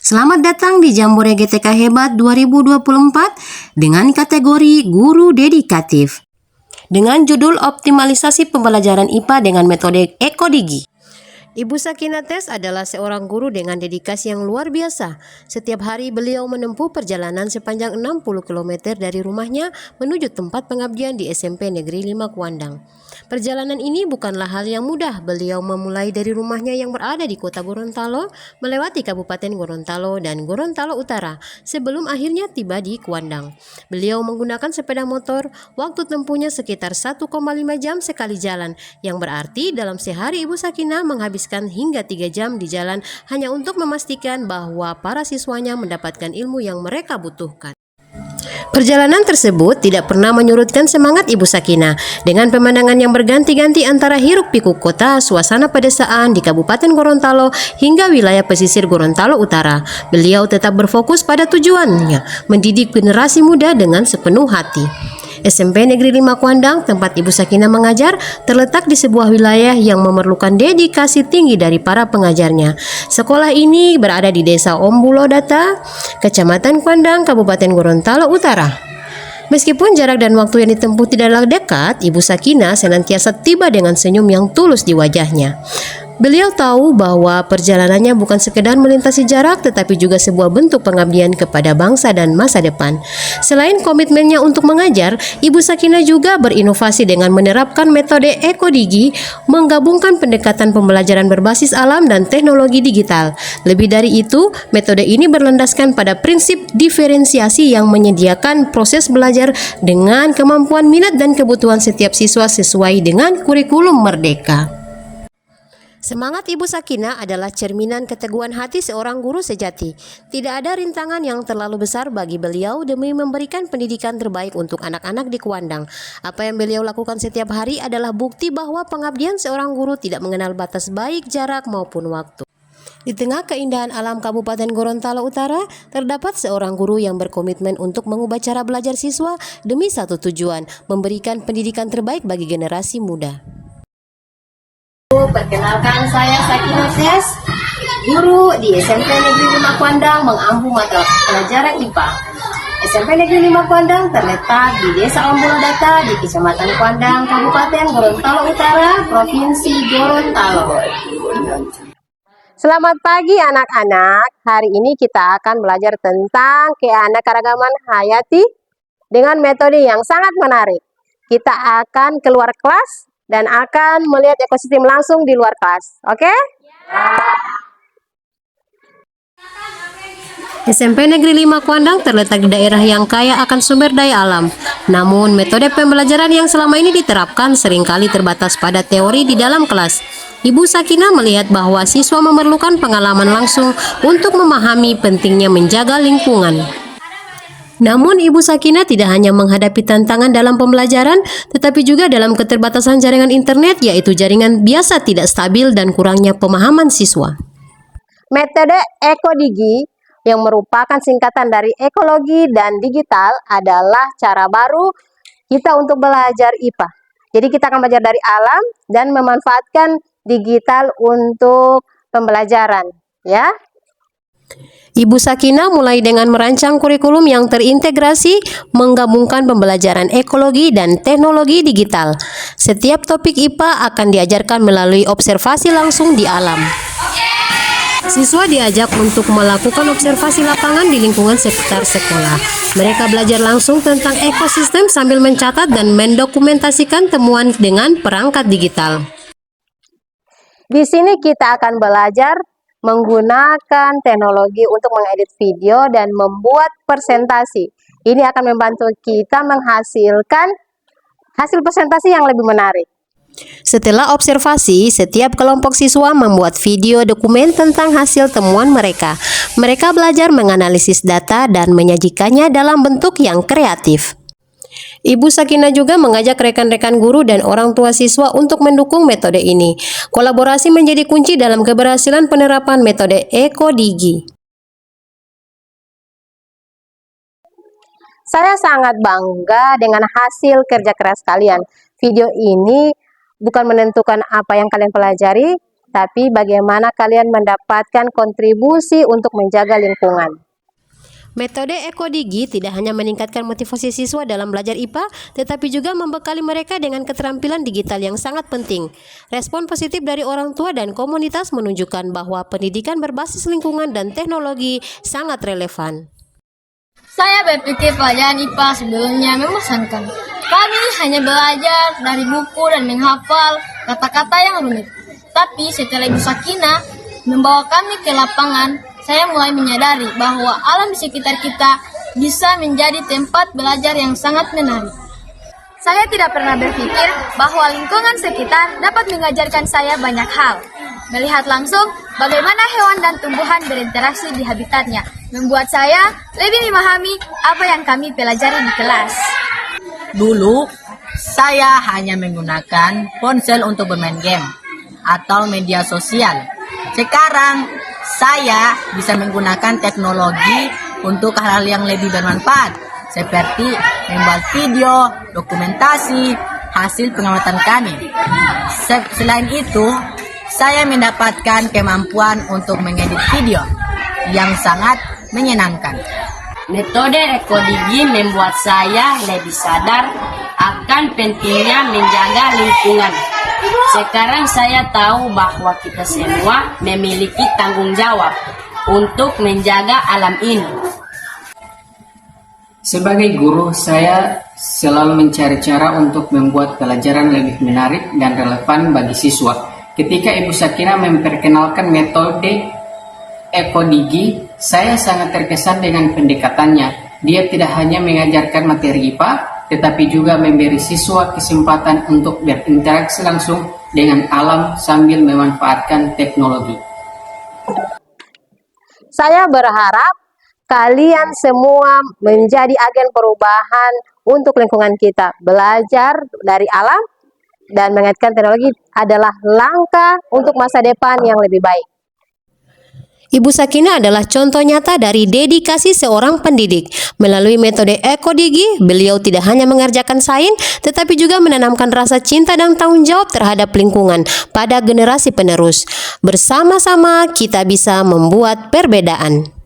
Selamat datang di Jambore GTK Hebat 2024 dengan kategori Guru Dedikatif. Dengan judul Optimalisasi Pembelajaran IPA dengan Metode Ekodigi. Ibu Sakinates adalah seorang guru dengan dedikasi yang luar biasa. Setiap hari beliau menempuh perjalanan sepanjang 60 km dari rumahnya menuju tempat pengabdian di SMP Negeri 5 Kuandang. Perjalanan ini bukanlah hal yang mudah. Beliau memulai dari rumahnya yang berada di kota Gorontalo, melewati Kabupaten Gorontalo dan Gorontalo Utara, sebelum akhirnya tiba di Kuandang. Beliau menggunakan sepeda motor, waktu tempuhnya sekitar 1,5 jam sekali jalan, yang berarti dalam sehari Ibu Sakinah menghabiskan hingga 3 jam di jalan hanya untuk memastikan bahwa para siswanya mendapatkan ilmu yang mereka butuhkan. Perjalanan tersebut tidak pernah menyurutkan semangat Ibu Sakinah. Dengan pemandangan yang berganti-ganti antara hiruk-pikuk kota, suasana pedesaan di Kabupaten Gorontalo hingga wilayah pesisir Gorontalo Utara, beliau tetap berfokus pada tujuannya, mendidik generasi muda dengan sepenuh hati. SMP Negeri 5 Kuandang, tempat Ibu Sakinah mengajar, terletak di sebuah wilayah yang memerlukan dedikasi tinggi dari para pengajarnya. Sekolah ini berada di Desa Ombulodata, Kecamatan Kuandang, Kabupaten Gorontalo Utara. Meskipun jarak dan waktu yang ditempuh tidaklah dekat, Ibu Sakinah senantiasa tiba dengan senyum yang tulus di wajahnya. Beliau tahu bahwa perjalanannya bukan sekedar melintasi jarak, tetapi juga sebuah bentuk pengabdian kepada bangsa dan masa depan. Selain komitmennya untuk mengajar, Ibu Sakinah juga berinovasi dengan menerapkan metode ekodigi, menggabungkan pendekatan pembelajaran berbasis alam dan teknologi digital. Lebih dari itu, metode ini berlandaskan pada prinsip diferensiasi yang menyediakan proses belajar dengan kemampuan minat dan kebutuhan setiap siswa sesuai dengan kurikulum merdeka. Semangat Ibu Sakinah adalah cerminan keteguhan hati seorang guru sejati. Tidak ada rintangan yang terlalu besar bagi beliau demi memberikan pendidikan terbaik untuk anak-anak di Kuandang. Apa yang beliau lakukan setiap hari adalah bukti bahwa pengabdian seorang guru tidak mengenal batas baik jarak maupun waktu. Di tengah keindahan alam Kabupaten Gorontalo Utara, terdapat seorang guru yang berkomitmen untuk mengubah cara belajar siswa demi satu tujuan, memberikan pendidikan terbaik bagi generasi muda. Perkenalkan, saya Sakinates, guru di SMP Negeri 5 Kuandang, mengampu mata pelajaran IPA. SMP Negeri 5 Kuandang terletak di Desa Ombulodata di Kecamatan Kuandang, Kabupaten Gorontalo Utara, Provinsi Gorontalo. Selamat pagi anak-anak. Hari ini kita akan belajar tentang keanekaragaman hayati dengan metode yang sangat menarik. Kita akan keluar kelas dan akan melihat ekosistem langsung di luar kelas. Oke? SMP Negeri 5 Kuandang terletak di daerah yang kaya akan sumber daya alam. Namun, metode pembelajaran yang selama ini diterapkan seringkali terbatas pada teori di dalam kelas. Ibu Sakinah melihat bahwa siswa memerlukan pengalaman langsung untuk memahami pentingnya menjaga lingkungan. Namun Ibu Sakinah tidak hanya menghadapi tantangan dalam pembelajaran, tetapi juga dalam keterbatasan jaringan internet, yaitu jaringan biasa tidak stabil dan kurangnya pemahaman siswa. Metode ekodigi yang merupakan singkatan dari ekologi dan digital adalah cara baru kita untuk belajar IPA. Jadi kita akan belajar dari alam dan memanfaatkan digital untuk pembelajaran, ya. Ibu Sakinah mulai dengan merancang kurikulum yang terintegrasi, menggabungkan pembelajaran ekologi dan teknologi digital. Setiap topik IPA akan diajarkan melalui observasi langsung di alam. Siswa diajak untuk melakukan observasi lapangan di lingkungan sekitar sekolah. Mereka belajar langsung tentang ekosistem sambil mencatat dan mendokumentasikan temuan dengan perangkat digital. Di sini kita akan belajar menggunakan teknologi untuk mengedit video dan membuat presentasi. Ini akan membantu kita menghasilkan hasil presentasi yang lebih menarik. Setelah observasi, setiap kelompok siswa membuat video dokumen tentang hasil temuan mereka. Mereka belajar menganalisis data dan menyajikannya dalam bentuk yang kreatif. Ibu Sakinah juga mengajak rekan-rekan guru dan orang tua siswa untuk mendukung metode ini. Kolaborasi menjadi kunci dalam keberhasilan penerapan metode ekodigi. Saya sangat bangga dengan hasil kerja keras kalian. Video ini bukan menentukan apa yang kalian pelajari, tapi bagaimana kalian mendapatkan kontribusi untuk menjaga lingkungan. Metode Ekodigi tidak hanya meningkatkan motivasi siswa dalam belajar IPA, tetapi juga membekali mereka dengan keterampilan digital yang sangat penting. Respon positif dari orang tua dan komunitas menunjukkan bahwa pendidikan berbasis lingkungan dan teknologi sangat relevan. Saya berpikir pelajaran IPA sebelumnya membosankan. Kami hanya belajar dari buku dan menghafal kata-kata yang rumit. Tapi setelah Ibu Sakinah membawa kami ke lapangan, saya mulai menyadari bahwa alam di sekitar kita bisa menjadi tempat belajar yang sangat menarik. Saya tidak pernah berpikir bahwa lingkungan sekitar dapat mengajarkan saya banyak hal. Melihat langsung bagaimana hewan dan tumbuhan berinteraksi di habitatnya membuat saya lebih memahami apa yang kami pelajari di kelas. Dulu, saya hanya menggunakan ponsel untuk bermain game atau media sosial. Sekarang, saya bisa menggunakan teknologi untuk hal-hal yang lebih bermanfaat, seperti membuat video, dokumentasi, hasil pengamatan kami. Selain itu, saya mendapatkan kemampuan untuk mengedit video yang sangat menyenangkan. Metode Ekodigi membuat saya lebih sadar akan pentingnya menjaga lingkungan. Sekarang saya tahu bahwa kita semua memiliki tanggung jawab untuk menjaga alam ini. Sebagai guru, saya selalu mencari cara untuk membuat pelajaran lebih menarik dan relevan bagi siswa. Ketika Ibu Sakinah memperkenalkan metode Ekodigi, saya sangat terkesan dengan pendekatannya. Dia tidak hanya mengajarkan materi IPA, tetapi juga memberi siswa kesempatan untuk berinteraksi langsung dengan alam sambil memanfaatkan teknologi. Saya berharap kalian semua menjadi agen perubahan untuk lingkungan kita. Belajar dari alam dan mengaitkan teknologi adalah langkah untuk masa depan yang lebih baik. Ibu Sakinah adalah contoh nyata dari dedikasi seorang pendidik. Melalui metode Ekodigi, beliau tidak hanya mengerjakan sains, tetapi juga menanamkan rasa cinta dan tanggung jawab terhadap lingkungan pada generasi penerus. Bersama-sama kita bisa membuat perbedaan.